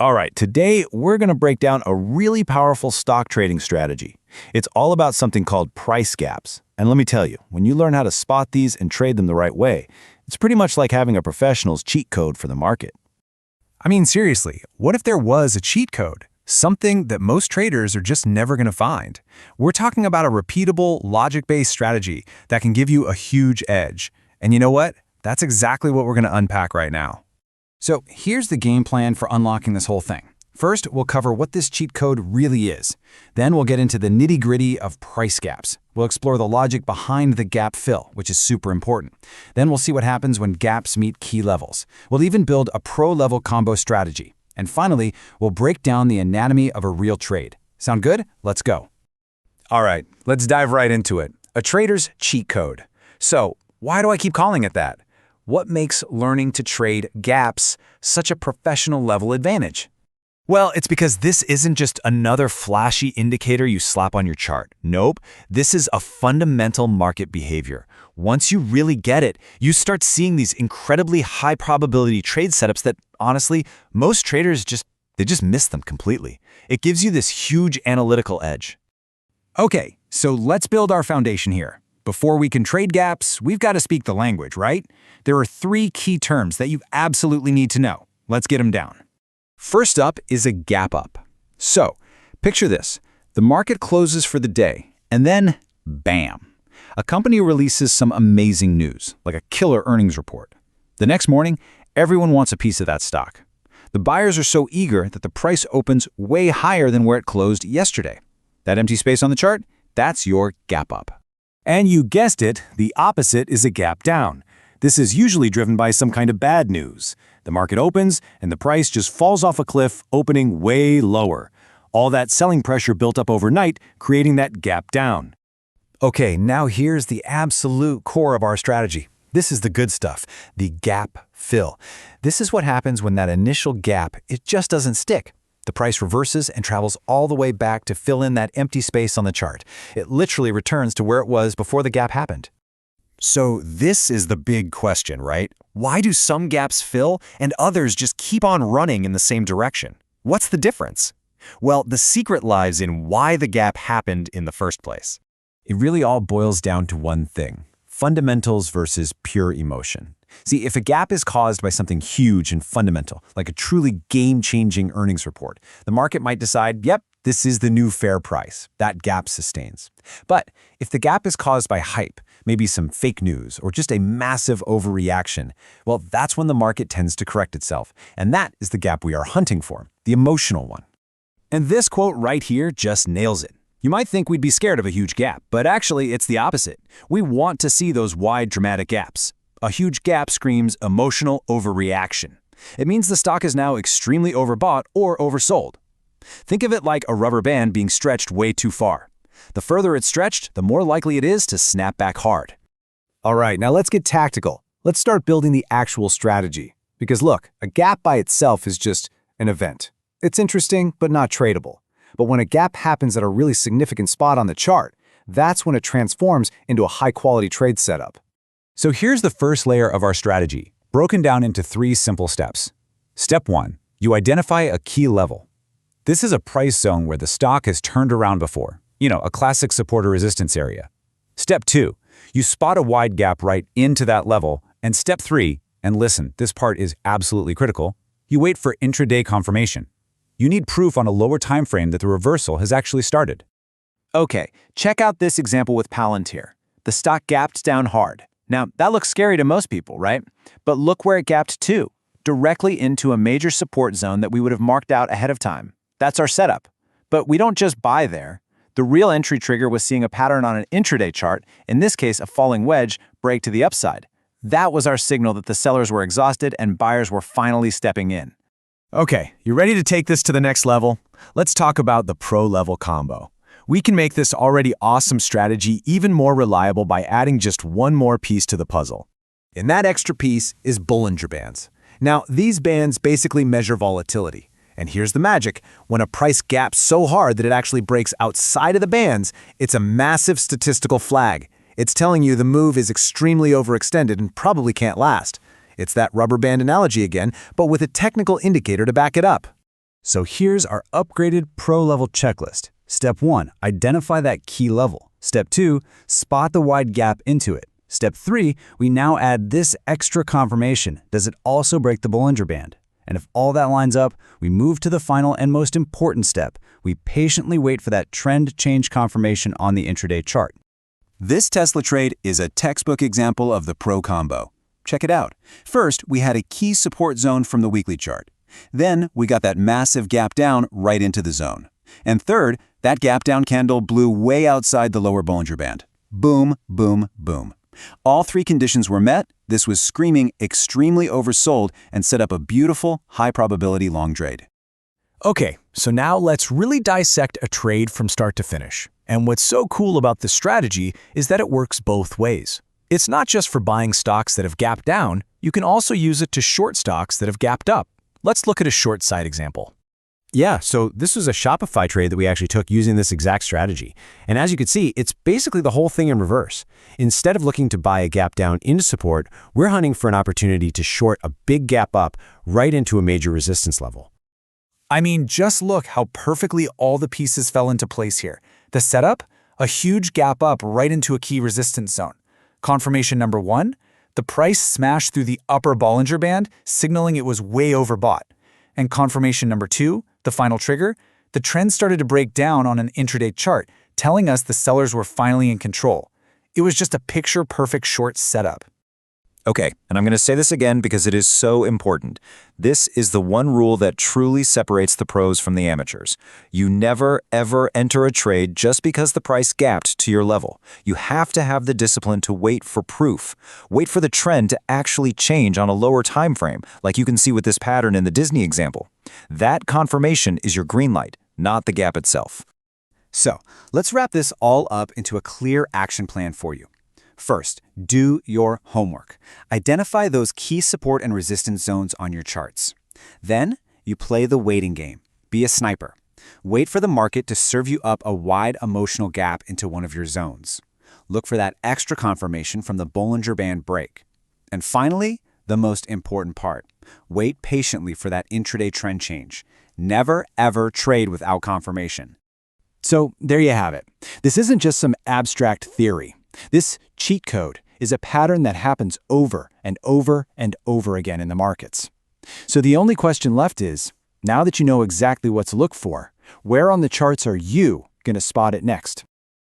All right, today we're going to break down a really powerful stock trading strategy. It's all about something called price gaps. And let me tell you, when you learn how to spot these and trade them the right way, it's pretty much like having a professional's cheat code for the market. I mean, seriously, what if there was a cheat code? Something that most traders are just never going to find. We're talking about a repeatable, logic-based strategy that can give you a huge edge. And you know what? That's exactly what we're going to unpack right now. So here's the game plan for unlocking this whole thing. First, we'll cover what this cheat code really is. Then we'll get into the nitty-gritty of price gaps. We'll explore the logic behind the gap fill, which is super important. Then we'll see what happens when gaps meet key levels. We'll even build a pro-level combo strategy. And finally, we'll break down the anatomy of a real trade. Sound good? Let's go. All right, let's dive right into it. A trader's cheat code. So, why do I keep calling it that? What makes learning to trade gaps such a professional level advantage? Well, it's because this isn't just another flashy indicator you slap on your chart. Nope, this is a fundamental market behavior. Once you really get it, you start seeing these incredibly high probability trade setups that, honestly, most traders just miss them completely. It gives you this huge analytical edge. Okay, so let's build our foundation here. Before we can trade gaps, we've got to speak the language, right? There are 3 key terms that you absolutely need to know. Let's get them down. First up is a gap up. So, picture this. The market closes for the day, and then, bam! A company releases some amazing news, like a killer earnings report. The next morning, everyone wants a piece of that stock. The buyers are so eager that the price opens way higher than where it closed yesterday. That empty space on the chart? That's your gap up. And you guessed it, the opposite is a gap down. This is usually driven by some kind of bad news. The market opens, and the price just falls off a cliff, opening way lower. All that selling pressure built up overnight, creating that gap down. Okay, now here's the absolute core of our strategy. This is the good stuff, the gap fill. This is what happens when that initial gap, it just doesn't stick. The price reverses and travels all the way back to fill in that empty space on the chart. It literally returns to where it was before the gap happened. So this is the big question, right? Why do some gaps fill and others just keep on running in the same direction? What's the difference? Well, the secret lies in why the gap happened in the first place. It really all boils down to one thing: fundamentals versus pure emotion. See, if a gap is caused by something huge and fundamental, like a truly game-changing earnings report, the market might decide, yep, this is the new fair price. That gap sustains. But if the gap is caused by hype, maybe some fake news, or just a massive overreaction, well, that's when the market tends to correct itself. And that is the gap we are hunting for, the emotional one. And this quote right here just nails it. You might think we'd be scared of a huge gap, but actually it's the opposite. We want to see those wide, dramatic gaps. A huge gap screams emotional overreaction. It means the stock is now extremely overbought or oversold. Think of it like a rubber band being stretched way too far. The further it's stretched, the more likely it is to snap back hard. All right, now let's get tactical. Let's start building the actual strategy. Because look, a gap by itself is just an event. It's interesting, but not tradable. But when a gap happens at a really significant spot on the chart, that's when it transforms into a high-quality trade setup. So here's the first layer of our strategy, broken down into 3 simple steps. Step 1, you identify a key level. This is a price zone where the stock has turned around before. You know, a classic support or resistance area. Step 2, you spot a wide gap right into that level. And step 3, and listen, this part is absolutely critical, you wait for intraday confirmation. You need proof on a lower time frame that the reversal has actually started. Okay, check out this example with Palantir. The stock gapped down hard. Now, that looks scary to most people, right? But look where it gapped to, directly into a major support zone that we would have marked out ahead of time. That's our setup. But we don't just buy there. The real entry trigger was seeing a pattern on an intraday chart, in this case a falling wedge, break to the upside. That was our signal that the sellers were exhausted and buyers were finally stepping in. Okay, you ready to take this to the next level? Let's talk about the pro-level combo. We can make this already awesome strategy even more reliable by adding just one more piece to the puzzle. And that extra piece is Bollinger Bands. Now, these bands basically measure volatility. And here's the magic. When a price gaps so hard that it actually breaks outside of the bands, it's a massive statistical flag. It's telling you the move is extremely overextended and probably can't last. It's that rubber band analogy again, but with a technical indicator to back it up. So here's our upgraded pro-level checklist. Step 1, identify that key level. Step 2, spot the wide gap into it. Step 3, we now add this extra confirmation. Does it also break the Bollinger Band? And if all that lines up, we move to the final and most important step. We patiently wait for that trend change confirmation on the intraday chart. This Tesla trade is a textbook example of the pro combo. Check it out. First, we had a key support zone from the weekly chart. Then, we got that massive gap down right into the zone. And third, that gap down candle blew way outside the lower Bollinger Band. Boom, boom, boom. All three conditions were met. This was screaming extremely oversold and set up a beautiful, high-probability long trade. Okay, so now let's really dissect a trade from start to finish. And what's so cool about this strategy is that it works both ways. It's not just for buying stocks that have gapped down, you can also use it to short stocks that have gapped up. Let's look at a short side example. Yeah, so this was a Shopify trade that we actually took using this exact strategy. And as you can see, it's basically the whole thing in reverse. Instead of looking to buy a gap down into support, we're hunting for an opportunity to short a big gap up right into a major resistance level. I mean, just look how perfectly all the pieces fell into place here. The setup, a huge gap up right into a key resistance zone. Confirmation number 1, the price smashed through the upper Bollinger Band, signaling it was way overbought. And confirmation number 2, the final trigger, the trend started to break down on an intraday chart, telling us the sellers were finally in control. It was just a picture-perfect short setup. Okay, and I'm going to say this again because it is so important. This is the one rule that truly separates the pros from the amateurs. You never, ever enter a trade just because the price gapped to your level. You have to have the discipline to wait for proof. Wait for the trend to actually change on a lower time frame, like you can see with this pattern in the Disney example. That confirmation is your green light, not the gap itself. So let's wrap this all up into a clear action plan for you. First, do your homework. Identify those key support and resistance zones on your charts. Then, you play the waiting game. Be a sniper. Wait for the market to serve you up a wide emotional gap into one of your zones. Look for that extra confirmation from the Bollinger Band break. And finally, the most important part. Wait patiently for that intraday trend change. Never, ever trade without confirmation. So, there you have it. This isn't just some abstract theory. This cheat code is a pattern that happens over and over and over again in the markets. So the only question left is, now that you know exactly what to look for, where on the charts are you going to spot it next?